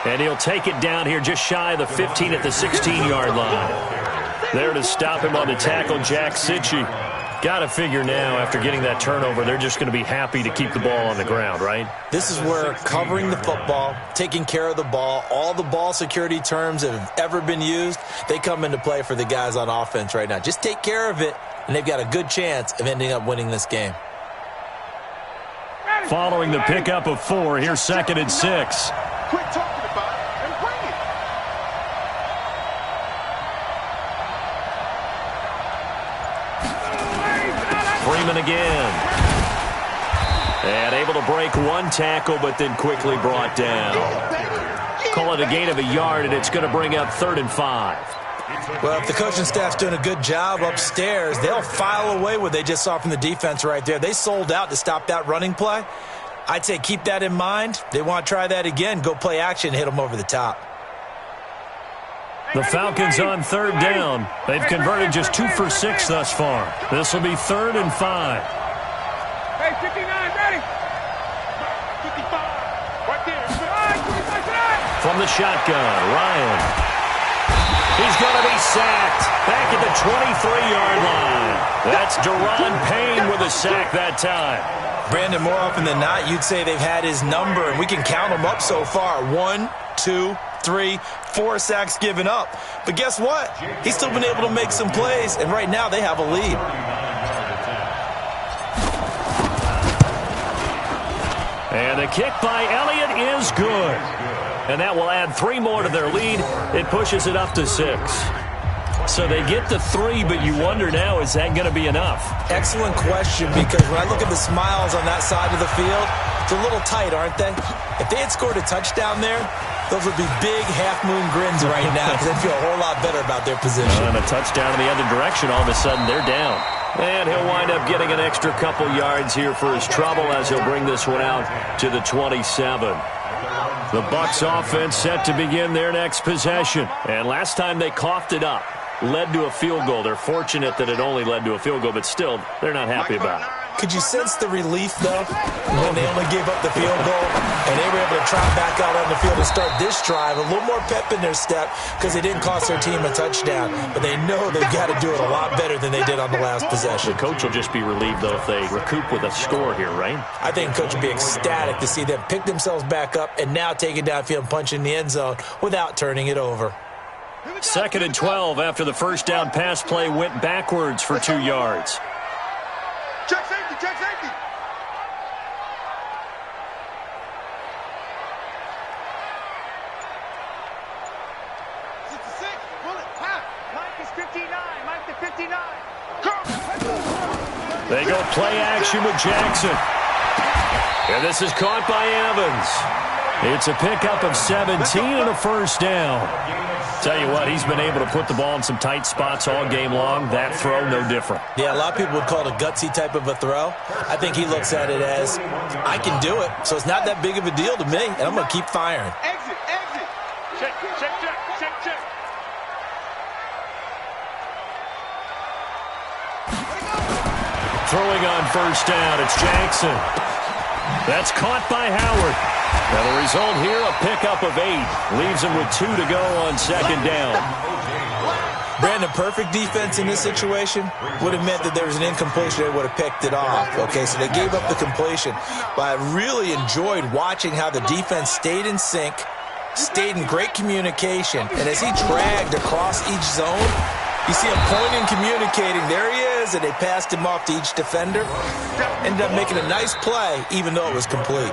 And he'll take it down here just shy of the 15 at the 16-yard line. There to stop him on the tackle, Jack Sitchie. Got to figure now, after getting that turnover, they're just going to be happy to keep the ball on the ground, right? This is where covering the football, taking care of the ball, all the ball security terms that have ever been used, they come into play for the guys on offense right now. Just take care of it, and they've got a good chance of ending up winning this game. Following the pickup of 4, here's 2nd and 6. Quit talking about it and bring it. Freeman again. And able to break one tackle, but then quickly brought down. Call it a gain of a yard, and it's going to bring up 3rd and 5. Well, if the coaching staff's doing a good job upstairs, they'll file away what they just saw from the defense right there. They sold out to stop that running play. I'd say keep that in mind. They want to try that again, go play action, hit them over the top. The Falcons on 3rd down. They've converted just 2 for 6 thus far. This will be 3rd and 5. Hey, 59, ready. 55, right there. From the shotgun, Ryan. He's going to be sacked back at the 23-yard line. That's Deron Payne with a sack that time. Brandon, more often than not, you'd say they've had his number, and we can count them up so far. 1, 2, 3, 4 sacks given up. But guess what? He's still been able to make some plays, and right now they have a lead. And the kick by Elliott is good. And that will add 3 more to their lead. It pushes it up to 6. So they get the 3, but you wonder now, is that going to be enough? Excellent question, because when I look at the smiles on that side of the field, they're a little tight, aren't they? If they had scored a touchdown there, those would be big half-moon grins right now, because they feel a whole lot better about their position. And a touchdown in the other direction, all of a sudden they're down. And he'll wind up getting an extra couple yards here for his trouble as he'll bring this one out to the 27. The Bucs offense set to begin their next possession. And last time they coughed it up, led to a field goal. They're fortunate that it only led to a field goal, but still, they're not happy about it. Could you sense the relief, though, when they only gave up the field goal and they were able to trot back out on the field and start this drive? A little more pep in their step because they didn't cost their team a touchdown, but they know they've got to do it a lot better than they did on the last possession. The coach will just be relieved, though, if they recoup with a score here, right? I think the coach will be ecstatic to see them pick themselves back up and now take it downfield and punch in the end zone without turning it over. 2nd and 12 after the first down pass play went backwards for 2 yards. Check safety, check safety. Mike is 59. Mike to 59. They go play action with Jackson. And this is caught by Evans. It's a pickup of 17 and a first down. Tell you what, he's been able to put the ball in some tight spots all game long. That throw, no different. Yeah, a lot of people would call it a gutsy type of a throw. I think he looks at it as, I can do it, so it's not that big of a deal to me, and I'm going to keep firing. Exit, exit. Check, check, check, check, check. Throwing on first down, it's Jackson. That's caught by Howard. And the result here, a pickup of 8. Leaves him with 2 to go on second down. Brandon, perfect defense in this situation would have meant that there was an incompletion. They would have picked it off. Okay, so they gave up the completion. But I really enjoyed watching how the defense stayed in sync, stayed in great communication. And as he dragged across each zone, you see him pointing, communicating. There he is, and they passed him off to each defender. Ended up making a nice play, even though it was complete.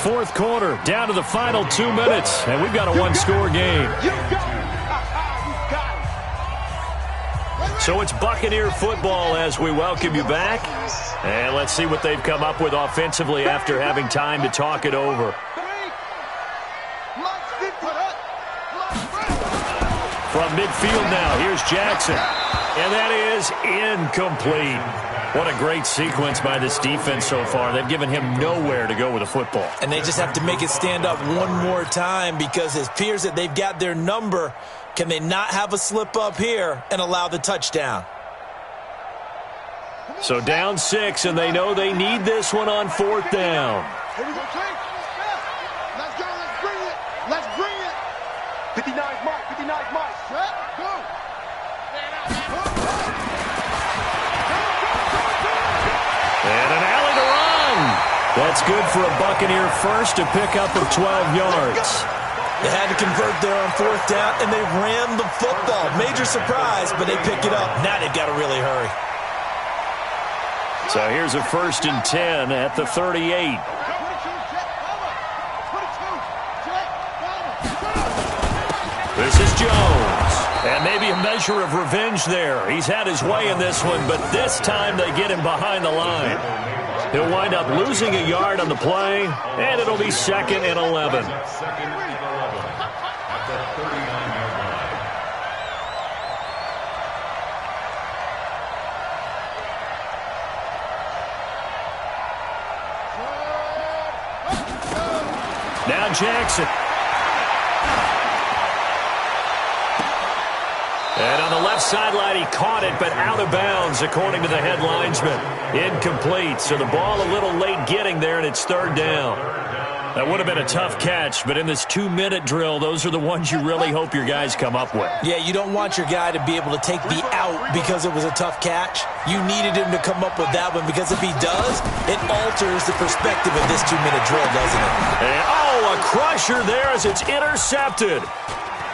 4th quarter, down to the final 2 minutes, and we've got a 1-score game. So it's Buccaneer football as we welcome you back. And let's see what they've come up with offensively after having time to talk it over. From midfield now, here's Jackson. And that is incomplete. What a great sequence by this defense so far. They've given him nowhere to go with the football. And they just have to make it stand up one more time because it appears that they've got their number. Can they not have a slip up here and allow the touchdown? So down 6, and they know they need this one on 4th down. Here we go, Clay. Let's go, let's bring it. Let's bring it. 59's Mike, 59's Mike. Set, go. And an alley to run. That's good for a Buccaneer first, a pickup of 12 yards. They had to convert there on 4th down, and they ran the football. Major surprise, but they pick it up. Now they've got to really hurry. So here's a 1st and 10 at the 38. This is Jones. And maybe a measure of revenge there. He's had his way in this one, but this time they get him behind the line. He'll wind up losing a yard on the play, and it'll be 2nd and 11. Now Jackson. And on the left sideline, he caught it, but out of bounds, according to the head linesman. Incomplete, so the ball a little late getting there, and it's third down. That would have been a tough catch, but in this 2-minute drill, those are the ones you really hope your guys come up with. Yeah, you don't want your guy to be able to take the out because it was a tough catch. You needed him to come up with that one because if he does, it alters the perspective of this 2-minute drill, doesn't it? And, a crusher there as it's intercepted.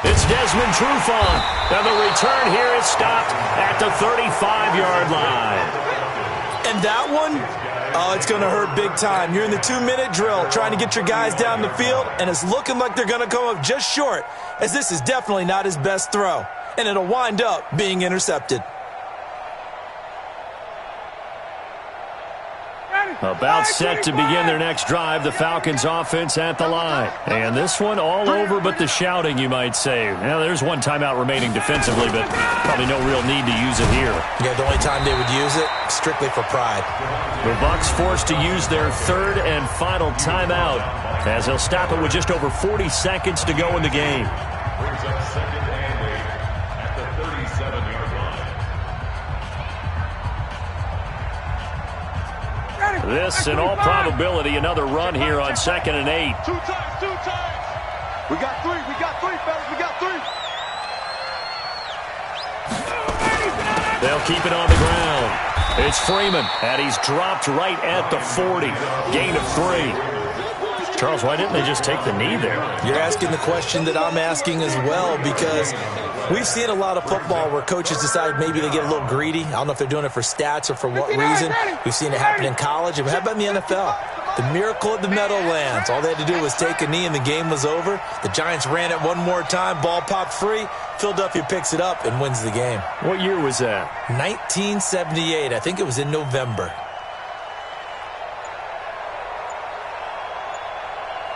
It's Desmond Trufant, and the return here is stopped at the 35-yard line. And that one, it's going to hurt big time. You're in the 2-minute drill trying to get your guys down the field, and it's looking like they're going to come up just short, as this is definitely not his best throw, and it'll wind up being intercepted. About set to begin their next drive, the Falcons offense at the line. And this one all over but the shouting, you might say. Now, there's one timeout remaining defensively, but probably no real need to use it here. Yeah, the only time they would use it, strictly for pride. The Bucs forced to use their third and final timeout, as they'll stop it with just over 40 seconds to go in the game. Brings up second and 8 at the 37-yard line. This, in all probability, another run here on 2nd and 8. Two times. We got three, fellas, we got three. They'll keep it on the ground. It's Freeman, and he's dropped right at the 40. Gain of 3. Charles, why didn't they just take the knee there? You're asking the question that I'm asking as well, because we've seen a lot of football where coaches decide maybe they get a little greedy. I don't know if they're doing it for stats or for what reason. We've seen it happen in college. And how about in the NFL? The miracle of the Meadowlands. All they had to do was take a knee and the game was over. The Giants ran it one more time. Ball popped free. Philadelphia picks it up and wins the game. What year was that? 1978. I think it was in November.